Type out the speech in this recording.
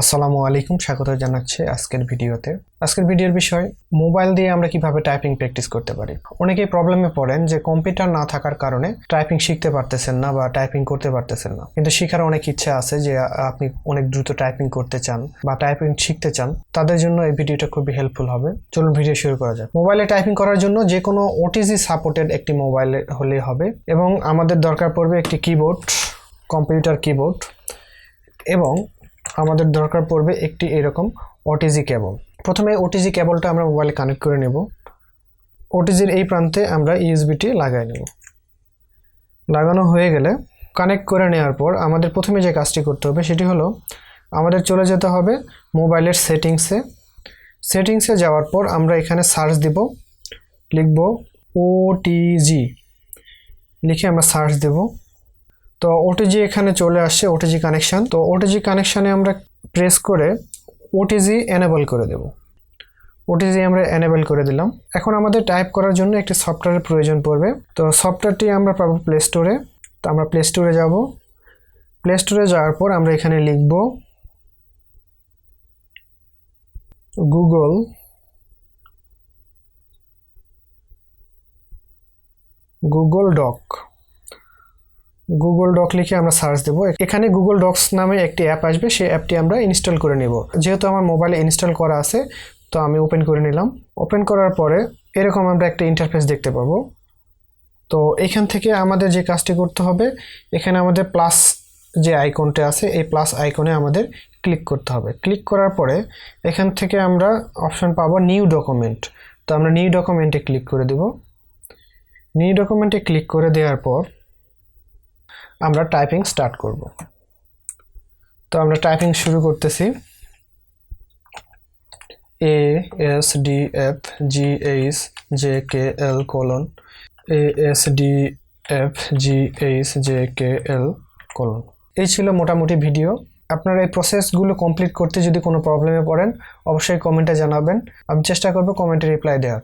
আসসালামু আলাইকুম, স্বাগত জানাচ্ছি আজকের ভিডিওতে। আজকের ভিডিওর বিষয় মোবাইল দিয়ে আমরা কিভাবে টাইপিং প্র্যাকটিস করতে পারি। অনেকেই প্রবলেমে পড়েন যে কম্পিউটার না থাকার কারণে টাইপিং শিখতে পারতেছেন না বা টাইপিং করতে পারতেছেন না, কিন্তু শেখার অনেক ইচ্ছা আছে যে আপনি অনেক দ্রুত টাইপিং করতে চান বা টাইপিং শিখতে চান। তাদের জন্য এই ভিডিওটা খুবই হেল্পফুল হবে। চলুন ভিডিও শুরু করা যাক। মোবাইলে টাইপিং করার জন্য যে কোনো ওটিজি সাপোর্টেড একটি মোবাইল হলেই হবে এবং আমাদের দরকার পড়বে একটি কিবোর্ড, কম্পিউটার কিবোর্ড, এবং আমাদের দরকার পড়বে একটি এরকম ওটিজি কেবল। প্রথমে ওটিজি কেবলটা আমরা মোবাইলে কানেক্ট করে নেব। ওটিজির এই প্রান্তে আমরা ইউএসবিটি লাগাই নেব। লাগানো হয়ে গেলে কানেক্ট করে নেওয়ার পর আমাদের প্রথমে যে কাজটি করতে হবে সেটি হলো আমাদের চলে যেতে হবে মোবাইলের সেটিংসে যাওয়ার পর আমরা এখানে সার্চ দিব, লিখব ওটিজি, লিখে আমরা সার্চ দেব। তো ওটিজি এখানে চলে আসছে, ওটিজি কানেকশান। তো ওটিজি কানেকশানে আমরা প্রেস করে ওটিজি এনেবল করে দেব। ওটিজি আমরা এনেবল করে দিলাম। এখন আমাদের টাইপ করার জন্য একটি সফটওয়্যারের প্রয়োজন পড়বে। তো সফটওয়্যারটি আমরা পাবো প্লে স্টোরে। তো আমরা প্লে স্টোরে যাব। প্লে স্টোরে যাওয়ার পর আমরা এখানে লিখব গুগল ডক লিখে আমরা সার্চ দেব। এখানে গুগল ডক্স নামে একটি অ্যাপ আসবে, সেই অ্যাপটি আমরা ইনস্টল করে নিব। যেহেতু আমার মোবাইলে ইনস্টল করা আছে তো আমি ওপেন করে নিলাম। ওপেন করার পরে এরকম আমরা একটা ইন্টারফেস দেখতে পাবো। তো এখান থেকে আমাদের যে কাজটি করতে হবে, এখানে আমাদের প্লাস যে আইকনটা আছে এই প্লাস আইকনে আমাদের ক্লিক করতে হবে। ক্লিক করার পরে এখান থেকে আমরা অপশন পাবো নিউ ডকুমেন্ট। তো আমরা নিউ ডকুমেন্টে ক্লিক করে দেব। নিউ ডকুমেন্টে ক্লিক করে দেওয়ার পর আমরা টাইপিং স্টার্ট করব। তো আমরা টাইপিং শুরু করতেছি। ASDFGHJKL: ASDFGHJKL: এই ছিল মোটামুটি ভিডিও। আপনারা এই প্রসেসগুলো কমপ্লিট করতে যদি কোনো প্রবলেমে পড়েন অবশ্যই কমেন্টে জানাবেন। আমি চেষ্টা করব কমেন্টে রিপ্লাই দেওয়ার।